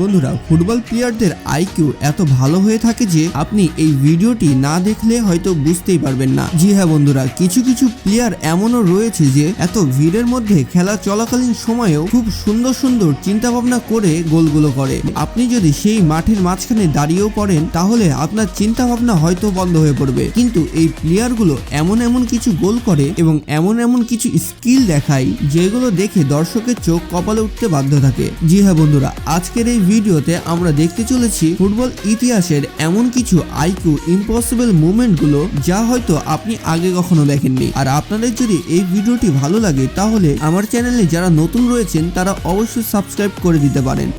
বন্ধুরা, ফুটবল প্লেয়ারদের আইকিউ এত ভালো হয়ে থাকে যে আপনি এই ভিডিওটি না দেখলে হয়তো বুঝতেই পারবেন না। জি হ্যাঁ বন্ধুরা, কিছু কিছু প্লেয়ার এমনও রয়েছে যে এত ভিড়ের মধ্যে খেলা চলাকালীন সময়েও খুব সুন্দর সুন্দর চিন্তা ভাবনা করে গোলগুলো করে। আপনি যদি সেই মাঠের মাঝখানে দাঁড়িয়েও পড়েন তাহলে আপনার চিন্তা ভাবনা হয়তো বন্ধ হয়ে পড়বে, কিন্তু এই প্লেয়ারগুলো এমন এমন কিছু গোল করে এবং এমন এমন কিছু স্কিল দেখায় যেগুলো দেখে দর্শকের চোখ কপালে উঠতে বাধ্য থাকে। জি হ্যাঁ বন্ধুরা, আজকের এই ভিডিওতে আমরা দেখতে চলেছি ফুটবল ইতিহাসের এমন কিছু আইকিউ ইম্পসিবল মুভমেন্টগুলো যা হয়তো আপনি আগে কখনো দেখেননি। আর আপনাদের যদি এই ভিডিওটি ভালো লাগে তাহলে আমার চ্যানেলে যারা নতুন রয়েছেন তারা অবশ্যই সাবস্ক্রাইব করে দিতে পারেন।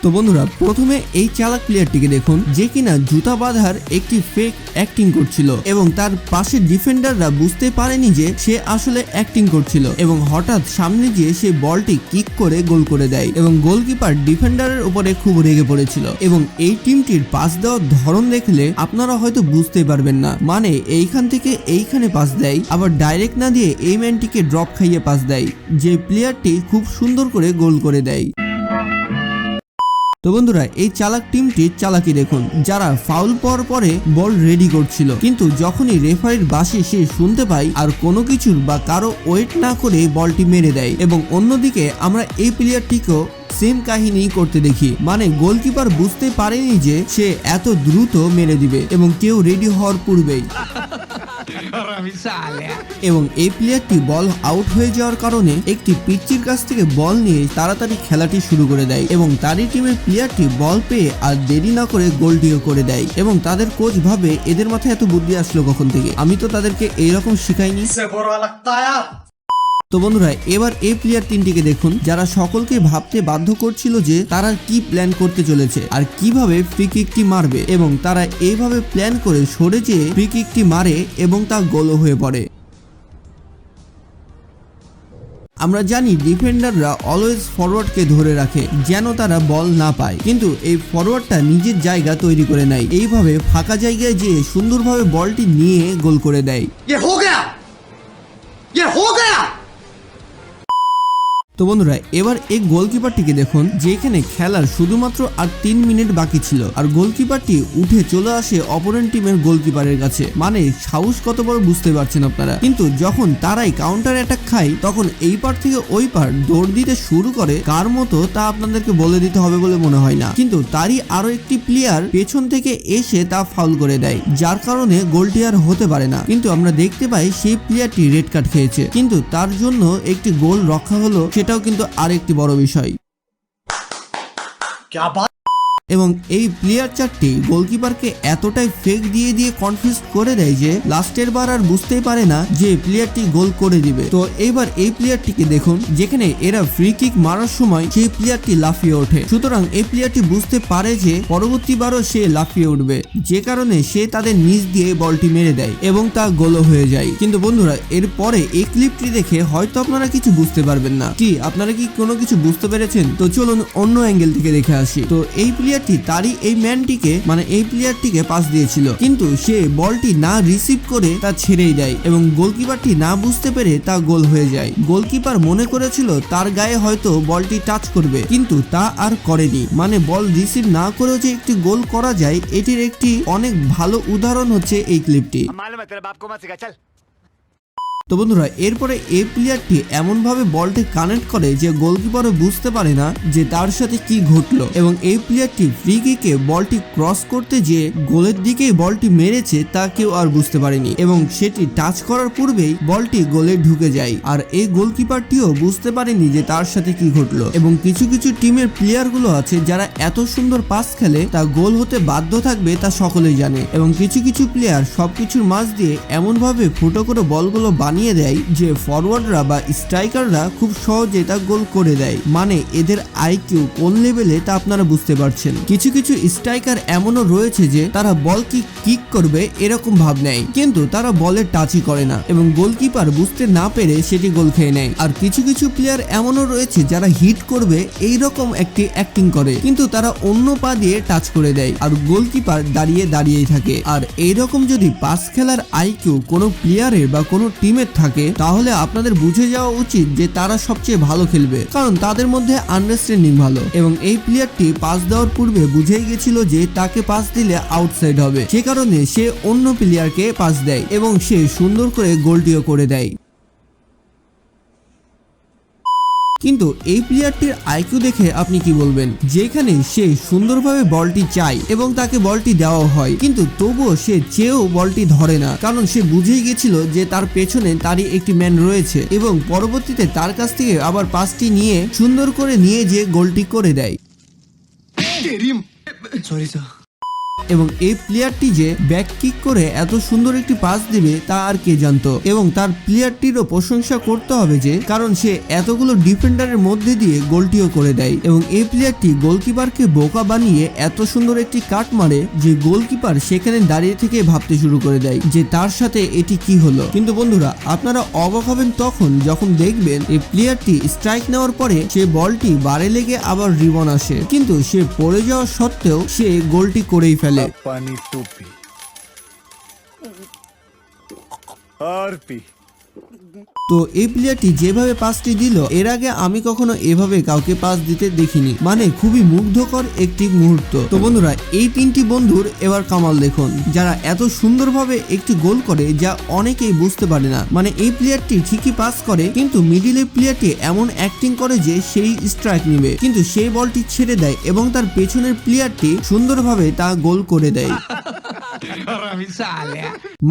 তো বন্ধুরা, প্রথমে এই চালাক প্লেয়ারটিকে দেখুন যে কিনা জুতা বাঁধার একটি ফেক অ্যাক্টিং করছিল এবং তার পাশে ডিফেন্ডাররা বুঝতে পারেনি যে সে আসলে অ্যাক্টিং করছিল এবং হঠাৎ সামনে গিয়ে সে বলটি কিক করে গোল করে দেয় এবং গোলকিপার ডিফেন্ডারের উপরে খুব রেগে পড়েছিল। এবং এই টিমটির পাস দেওয়ার ধরন দেখলে আপনারা হয়তো বুঝতে পারবেন না, মানে এইখান থেকে এইখানে পাস দেয়, আবার ডাইরেক্ট না দিয়ে এই ম্যানটিকে ড্রপ খাইয়ে পাস দেয়, যে প্লেয়ারটি খুব সুন্দর করে গোল করে দেয়। তো বন্ধুরা, এই চালাক টিমটির চালাকি দেখুন, যারা ফাউল পাওয়ার পরে বল রেডি করছিল, কিন্তু যখনই রেফারির বাঁশি সে শুনতে পায় আর কোনো কিছুর বা কারো ওয়েট না করে বলটি মেরে দেয়। এবং অন্যদিকে আমরা এই প্লেয়ারটিকেও সেম কাহিনী করতে দেখি, মানে গোলকিপার বুঝতে পারেনি যে সে এত দ্রুত মেরে দিবে এবং কেউ রেডি হওয়ার পূর্বেই। এবং এই প্লেয়ারটি বল আউট হয়ে যাওয়ার কারণে একটি পিচ্চির কাছ থেকে বল নিয়ে তাড়াতাড়ি খেলাটি শুরু করে দেয় এবং তারই টিমের প্লেয়ারটি বল পেয়ে আর দেরি না করে গোলটিও করে দেয়। এবং তাদের কোচ ভাবে এদের মাথায় এত বুদ্ধি আসলো কখন থেকে, আমি তো তাদেরকে এইরকম শিখাইনি। তো বন্ধুরা, এবার এই প্লেয়ার তিনটিকে দেখুন যারা সকলকে ভাবতে বাধ্য করছিল যে তারা কি প্ল্যান করতে চলেছে আর কিভাবে ফ্রি কিকটি মারবে, এবং তারা এইভাবে প্ল্যান করে সরে যেয়ে ফ্রি কিকটি মারে এবং তা গোলও হয়ে পড়ে। আমরা জানি ডিফেন্ডাররা অলওয়েজ ফরওয়ার্ডকে ধরে রাখে যেন তারা বল না পায়, কিন্তু এই ফরওয়ার্ডটা নিজের জায়গা তৈরি করে নেয়, এইভাবে ফাঁকা জায়গায় যেয়ে সুন্দরভাবে বলটি নিয়ে গোল করে দেয়। তো বন্ধুরা, এবার এই গোলকিপারটিকে দেখুন যেখানে খেলার শুধুমাত্র আর 3 মিনিট বাকি ছিল আর গোলকিপারটি উঠে চলে আসে অপোনেন্ট টিমের গোলকিপারের কাছে, মানে সাহস কত বড় বুঝতে পারছেন আপনারা। কিন্তু যখন তারাই কাউন্টার অ্যাটাক খায় তখন এই পার থেকে ওই পার দৌড় দিতে শুরু করে, কার মতো তা আপনাদেরকে বলে দিতে হবে বলে মনে হয় না, কিন্তু তারই আরো একটি প্লেয়ার পেছন থেকে এসে তা ফাউল করে দেয়, যার কারণে গোলটি আর হতে পারে না। কিন্তু আমরা দেখতে পাই সেই প্লেয়ারটি রেড কার্ড খেয়েছে, কিন্তু তার জন্য একটি গোল রক্ষা হলো, সেটাও কিন্তু আরেকটি বড় বিষয়। এবং এই প্লেয়ার চারটি গোলকিপারকে এতটাই ফেক দিয়ে দিয়ে কনফিউজ করে দেয় যে লাস্টের বার আর বুঝতেই পারে না যে প্লেয়ারটি গোল করে দিবে। তো এবার এই প্লেয়ারটিকে দেখুন যেখানে এরা ফ্রি কিক মারার সময় সেই প্লেয়ারটি লাফিয়ে ওঠে, সুতরাং এই প্লেয়ারটি বুঝতে পারে যে পরবর্তীবারও সে লাফিয়ে উঠবে, যে কারণে সে তাদের নিচ দিয়ে বলটি মেরে দেয় এবং তা গোলও হয়ে যায়। কিন্তু বন্ধুরা, এরপরে এই ক্লিপটি দেখে হয়তো আপনারা কিছু বুঝতে পারবেন না। কি আপনারা কি কোনো কিছু বুঝতে পেরেছেন? তো চলুন অন্য অ্যাঙ্গেল থেকে দেখে আসি। তো এই তারই এই ম্যানটিকে মানে এই প্লেয়ারটিকে পাস দিয়েছিল, কিন্তু সে বলটি না রিসিভ করে তা ছেড়েই দেয় এবং গোলকিপারটি না বুঝতে পেরে তা গোল হয়ে যায়। গোলকিপার মনে করেছিল তার গায়ে হয়তো বলটি টাচ করবে, কিন্তু তা আর করেনি, মানে বল রিসিভ না করেও যে একটি গোল করা যায় এটির একটি অনেক ভালো উদাহরণ হচ্ছে এই ক্লিপটি। তো বন্ধুরা, এরপরে এই প্লেয়ারটি এমন ভাবে বলটি কানেক্ট করে যে গোলকিপারও বুঝতে পারে না যে তার সাথে কি ঘটলো, এবং এই প্লেয়ারটি ফ্রি কিকে বলটি ক্রস করতে যে গোলের দিকেই বলটি মেরেছে তা কেউ আর বুঝতে পারেনি এবং সেটি টাচ করার পূর্বেই বলটি গোলে ঢুকে যায়। আর এই গোলকিপারটিও বুঝতে পারেনি যে তার সাথে কি ঘটলো। এবং কিছু কিছু টিমের প্লেয়ার গুলো আছে যারা এত সুন্দর পাস খেলে তা গোল হতে বাধ্য থাকবে তা সকলেই জানে, এবং কিছু কিছু প্লেয়ার সবকিছুর মাঝ দিয়ে এমন ভাবে ফুটো করে বলগুলো বানিয়ে দেয় যে ফরওয়ার্ডরা বা স্ট্রাইকাররা খুব সহজে তা গোল করে দেয়, মানে এদের আইকিউ কোন লেভেলে তা আপনারা বুঝতে পারছেন। কিছু কিছু স্ট্রাইকার এমনও রয়েছে যে তারা বল কিক করবে এরকম ভাব নেয়, কিন্তু তারা বলের টাচই করে না এবং গোলকিপার বুঝতে না পেরে সেটি গোল খেয়ে নেয়। আর কিছু কিছু প্লেয়ার এমনও রয়েছে যারা হিট করবে এইরকম একটি অ্যাক্টিং করে, কিন্তু তারা অন্য পা দিয়ে টাচ করে দেয় আর গোলকিপার দাঁড়িয়েই থাকে। আর এইরকম যদি পাস খেলার আইকিউ কোনো প্লেয়ারের বা কোনো টিমের টিমমেট থাকে তাহলে আপনাদের বুঝে যাওয়া উচিত যে তারা সবচেয়ে ভালো খেলবে, কারণ তাদের মধ্যে আন্ডারস্ট্যান্ডিং ভালো। এবং এই প্লেয়ারটি পাস দেওয়ার পূর্বে বুঝেই গেছিল যে তাকে পাস দিলে আউটসাইড হবে, সে কারণে সে অন্য প্লেয়ারকে পাস দেয় এবং সে সুন্দর করে গোলটিও করে দেয়। কিন্তু এই প্লেয়ারটির আইকিউ দেখে আপনি কি বলবেন, যেখানে সে সুন্দরভাবে বলটি চায় এবং তাকে বলটি দেওয়া হয়, কিন্তু তবুও সে চেয়েও বলটি ধরে না, কারণ সে বুঝেই গেছিল যে তার পেছনে তারই একটি ম্যান রয়েছে এবং পরবর্তীতে তার কাছ থেকে আবার পাসটি নিয়ে সুন্দর করে নিয়ে যে গোলটি করে দেয়। এবং এই প্লেয়ারটি যে ব্যাক কিক করে এত সুন্দর একটি পাস দিবে তা আর কে জানতো। এবং তার প্লেয়ারটিরও প্রশংসা করতে হবে যে, কারণ সে এতগুলো ডিফেন্ডারের মধ্যে দিয়ে গোলটিও করে দেয়। এবং এই প্লেয়ারটি গোলকিপারকে বোকা বানিয়ে এত সুন্দর একটি কাট মারে যে গোলকিপার সেখানে দাঁড়িয়ে থেকে ভাবতে শুরু করে দেয় যে তার সাথে এটি কি হলো। কিন্তু বন্ধুরা, আপনারা অবাক হবেন তখন যখন দেখবেন এই প্লেয়ারটি স্ট্রাইক নেওয়ার পরে সে বলটি বারে লেগে আবার রিবন আসে, কিন্তু সে পড়ে যাওয়া সত্ত্বেও সে গোলটি করেই ফেলে। पानी तू पी और पी। তো এই প্লেয়ারটি যেভাবে পাসটি দিল, এর আগে আমি কখনো এভাবে কাউকে পাস দিতে দেখিনি, মানে খুবই মুগ্ধকর একটি মুহূর্ত। তো বন্ধুরা, এই তিনটি বন্ধুর এবার কামাল দেখুন, যারা এত সুন্দরভাবে একটি গোল করে যা অনেকেই বুঝতে পারে না। মানে এই প্লেয়ারটি ঠিকই পাস করে, কিন্তু মিডিলের প্লেয়ারটি এমন অ্যাক্টিং করে যে সেই স্ট্রাইক নেবে, কিন্তু সেই বলটি ছেড়ে দেয় এবং তার পেছনের প্লেয়ারটি সুন্দরভাবে তা গোল করে দেয়।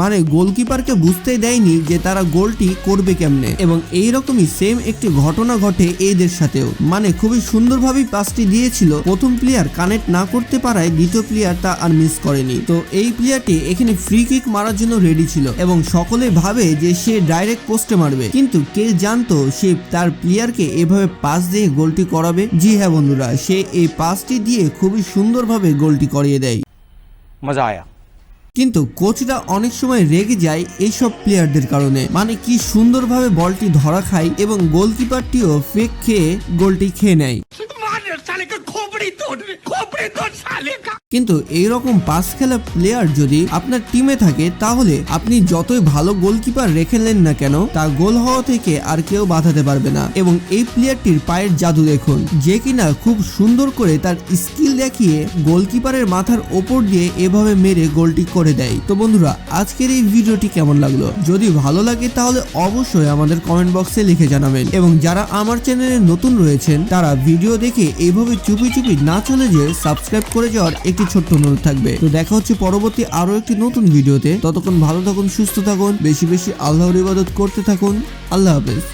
মানে গোলকিপারকে বুঝতে দেয়নি যে তারা গোলটি করবে কেমনে। এবং এইরকমই সেম একটি ঘটনা ঘটে এদের সাথেও, মানে খুবই সুন্দরভাবে পাসটি দিয়েছিল, প্রথম প্লেয়ার কানেক্ট না করতে পারায় দ্বিতীয় প্লেয়ার তা আর মিস করেনি। তো এই প্লেয়ারটি এখানে ফ্রি কিক মারার জন্য রেডি ছিল এবং সকলে ভাবে যে সে ডাইরেক্ট পোস্টে মারবে, কিন্তু কে জানতো সে তার প্লেয়ারকে এভাবে পাস দিয়ে গোলটি করাবে। জি হ্যাঁ বন্ধুরা, সে এই পাসটি দিয়ে খুবই সুন্দরভাবে গোলটি করিয়ে দেয়। মজা আয়া। কিন্তু কোচরা অনেক সময় রেগে যায় এইসব প্লেয়ারদের কারণে, মানে কি সুন্দরভাবে বলটি ধরা খায় এবং গোলকিপারটিও ফেক খেয়ে গোলটি খেয়ে নেয়। কিন্তু এইরকম পাস খেলা প্লেয়ার যদি আপনার টিমে থাকে, তাহলে আপনি যতই ভালো গোলকিপার রেখে নেন না কেন, তা গোল হওয়া থেকে আর কেউ বাঁধাতে পারবে না। এবং এই প্লেয়ারটির পায়ের জাদু দেখুন, যে কিনা খুব সুন্দর করে তার স্কিল দেখিয়ে গোলকিপারের মাথার ওপর দিয়ে এভাবে মেরে গোলটি করে দেয়। তো বন্ধুরা, আজকের এই ভিডিওটি কেমন লাগলো? যদি ভালো লাগে তাহলে অবশ্যই আমাদের কমেন্ট বক্সে লিখে জানাবেন। এবং যারা আমার চ্যানেলে নতুন রয়েছেন তারা ভিডিও দেখে এইভাবে চুপি চুপি না চলে যেয়ে সাবস্ক্রাইব করে যাওয়ার একটি ছোট্ট অনুরোধ থাকবে। তো দেখা হচ্ছে পরবর্তী আরো একটি নতুন ভিডিওতে। ততক্ষণ ভালো থাকুন, সুস্থ থাকুন, বেশি বেশি আল্লাহর ইবাদত করতে থাকুন। আল্লাহ হাফেজ।